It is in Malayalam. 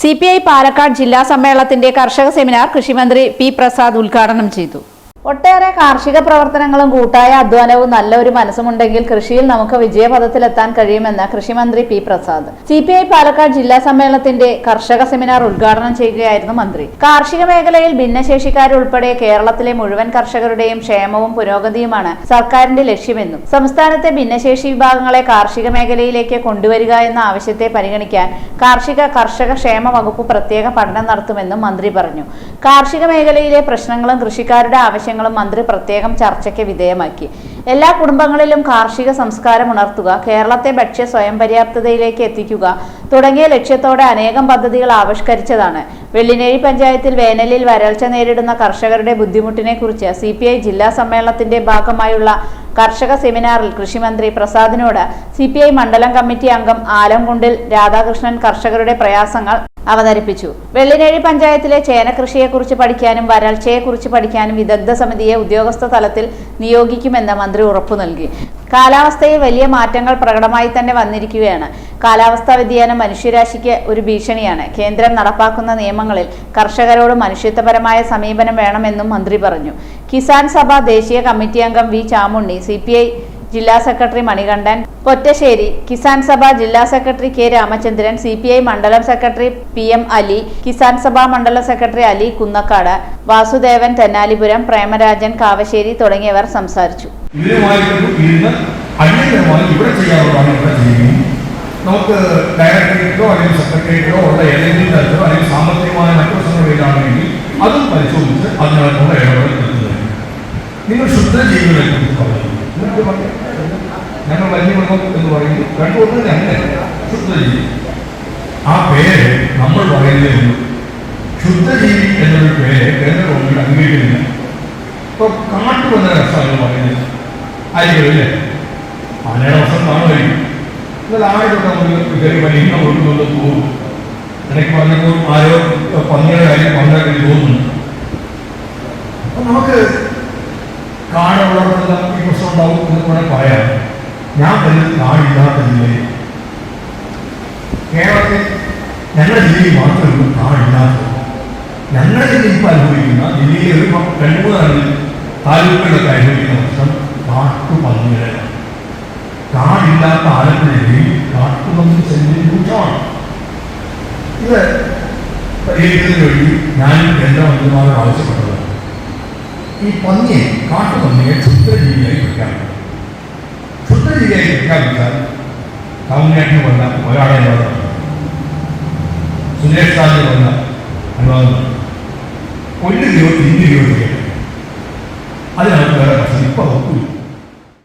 CPI പാലക്കാട് ജില്ലാ സമ്മേളനത്തിന്റെ കർഷക സെമിനാർ കൃഷിമന്ത്രി പി പ്രസാദ് ഉദ്ഘാടനം ചെയ്തു. ഒട്ടേറെ കാർഷിക പ്രവർത്തനങ്ങളും കൂട്ടായ അധ്വാനവും നല്ല ഒരു മനസ്സുമുണ്ടെങ്കിൽ കൃഷിയിൽ നമുക്ക് വിജയപഥത്തിലെത്താൻ കഴിയുമെന്ന് കൃഷിമന്ത്രി പി പ്രസാദ് CPI പാലക്കാട് ജില്ലാ സമ്മേളനത്തിന്റെ കർഷക സെമിനാർ ഉദ്ഘാടനം ചെയ്യുകയായിരുന്നു മന്ത്രി. കാർഷിക മേഖലയിൽ ഭിന്നശേഷിക്കാരുൾപ്പെടെ കേരളത്തിലെ മുഴുവൻ കർഷകരുടെയും ക്ഷേമവും പുരോഗതിയുമാണ് സർക്കാരിന്റെ ലക്ഷ്യമെന്നും സംസ്ഥാനത്തെ ഭിന്നശേഷി വിഭാഗങ്ങളെ കാർഷിക മേഖലയിലേക്ക് കൊണ്ടുവരിക എന്ന ആവശ്യത്തെ പരിഗണിക്കാൻ കർഷക ക്ഷേമ വകുപ്പ് പ്രത്യേക പഠനം നടത്തുമെന്നും മന്ത്രി പറഞ്ഞു. കാർഷിക മേഖലയിലെ പ്രശ്നങ്ങളും കൃഷിക്കാരുടെ ആവശ്യങ്ങളും മന്ത്രി പ്രത്യേകം ചർച്ചയ്ക്ക് വിധേയമാക്കി. എല്ലാ കുടുംബങ്ങളിലും കാർഷിക സംസ്കാരം ഉണർത്തുക, കേരളത്തെ ഭക്ഷ്യ സ്വയം പര്യാപ്തതയിലേക്ക് എത്തിക്കുക തുടങ്ങിയ ലക്ഷ്യത്തോടെ അനേകം പദ്ധതികൾ ആവിഷ്കരിച്ചതാണ്. വെള്ളിനേഴി പഞ്ചായത്തിൽ വേനലിൽ വരൾച്ച നേരിടുന്ന കർഷകരുടെ ബുദ്ധിമുട്ടിനെ കുറിച്ച് CPI ജില്ലാ സമ്മേളനത്തിന്റെ ഭാഗമായുള്ള കർഷക സെമിനാറിൽ കൃഷിമന്ത്രി പ്രസാദിനോട് CPI മണ്ഡലം കമ്മിറ്റി അംഗം ആലംകുണ്ടിൽ രാധാകൃഷ്ണൻ കർഷകരുടെ പ്രയാസങ്ങൾ അവതരിപ്പിച്ചു. വെള്ളിനേഴി പഞ്ചായത്തിലെ ചേന കൃഷിയെക്കുറിച്ച് പഠിക്കാനും വരൾച്ചയെക്കുറിച്ച് പഠിക്കാനും വിദഗ്ധ സമിതിയെ ഉദ്യോഗസ്ഥ തലത്തിൽ നിയോഗിക്കുമെന്ന് മന്ത്രി ഉറപ്പു നൽകി. കാലാവസ്ഥയിൽ വലിയ മാറ്റങ്ങൾ പ്രകടമായി തന്നെ വന്നിരിക്കുകയാണ്. കാലാവസ്ഥാ വ്യതിയാനം മനുഷ്യരാശിക്ക് ഒരു ഭീഷണിയാണ്. കേന്ദ്രം നടപ്പാക്കുന്ന നിയമങ്ങളിൽ കർഷകരോട് മനുഷ്യത്വപരമായ സമീപനം വേണമെന്നും മന്ത്രി പറഞ്ഞു. കിസാൻ സഭ ദേശീയ കമ്മിറ്റി അംഗം വി ചാമുണ്ണി, CPI ജില്ലാ സെക്രട്ടറി മണികണ്ഠൻ പൊറ്റശ്ശേരി, കിസാൻ സഭ ജില്ലാ സെക്രട്ടറി K രാമചന്ദ്രൻ, CPI മണ്ഡലം സെക്രട്ടറി PM അലി, കിസാൻ സഭ മണ്ഡലം സെക്രട്ടറി അലി കുന്നക്കാട്, വാസുദേവൻ തെന്നാലിപുരം, പ്രേമരാജൻ കാവശ്ശേരി തുടങ്ങിയവർ സംസാരിച്ചു. നമുക്ക് ഡയറക്ടറേറ്റോ അല്ലെങ്കിൽ സെക്രട്ടേറിയറ്റോ ഉള്ള ഏതെങ്കിലും തരത്തിലോ അല്ലെങ്കിൽ സാമ്പത്തികമായ മറ്റു പ്രശ്നങ്ങളിലാണെങ്കിൽ അതും പരിശോധിച്ച് അതിനുള്ള ഇടപെടൽ നടത്തുന്നത്. നിങ്ങൾ ശുദ്ധജീവികളെ കുറിച്ച് പറയുന്നു. ഞങ്ങൾ വന്യമൃഗം എന്ന് പറയുന്നത് രണ്ടുകൊണ്ട് അങ്ങനെ ശുദ്ധജീവി. ആ പേര് നമ്മൾ പറയുന്നതേ ഉള്ളൂ. ശുദ്ധജീവി എന്നൊരു പേര് കേന്ദ്ര ഗവൺമെന്റ് അംഗീകരിക്കുന്നില്ല. ഇപ്പൊ കാട്ടു എന്ന രസമാണ് പറയുന്നത്. ആയിരിക്കുമല്ലേ? ആനയുടെ വശം കാണുമായിരിക്കും. എന്നാൽ ആനയൊക്കെ നമുക്ക് കയറി വലിയ ഒഴുകുന്നത് തോന്നും. എനിക്ക് പറഞ്ഞപ്പോൾ ആരോ പന്നിയുടെ കാര്യം പന്ത്രണ്ടിൽ തോന്നുന്നു. അപ്പൊ നമുക്ക് കാടുള്ളവർക്കെല്ലാം ഈ പ്രശ്നം ഉണ്ടാവും എന്ന് വേണമെങ്കിൽ പറയാം. ഞാൻ പറയുന്നത് കാടില്ലാത്ത ജില്ലയിൽ കേരളത്തിൽ ഞങ്ങളുടെ ജില്ലയിൽ മാത്രമേ ഉള്ളൂ കാടില്ലാത്തത്. ഞങ്ങളുടെ ജില്ല ഇപ്പം അനുഭവിക്കുന്ന ജില്ലയിലെ ഒരു 2-3 താലൂക്കുകളിലൊക്കെ അനുഭവിക്കുന്ന പ്രശ്നം കാട്ടുപന്നികളാണ്. കാടില്ലാത്ത ആലപ്പുഴ ജില്ലയിൽ കാട്ടുപന്നി ശല്യം രൂക്ഷമാണ്. ഇത് പരിഹരിക്കുന്നതിന് വേണ്ടി ഞാനും കേന്ദ്രമന്ത്രിമാരോട് ആവശ്യപ്പെട്ടത് ഈ പന്നിയെ കാട്ടുപന്നിയെ ക്ഷുദ്രജീവിയായി പ്രഖ്യാപിക്കും. ക്ഷുദ്രജീവിയായി പ്രഖ്യാപിച്ചാൽ കൗൺസിലിന് വന്ന ഒരാളെ അനുവാദം, സുരേഷ് സാറിന് വന്ന അനുവാദം, 1 രൂപ 2 രൂപ അതിനകത്ത് വേറെ പ്രശ്നം ഇപ്പം ഒക്കില്ല.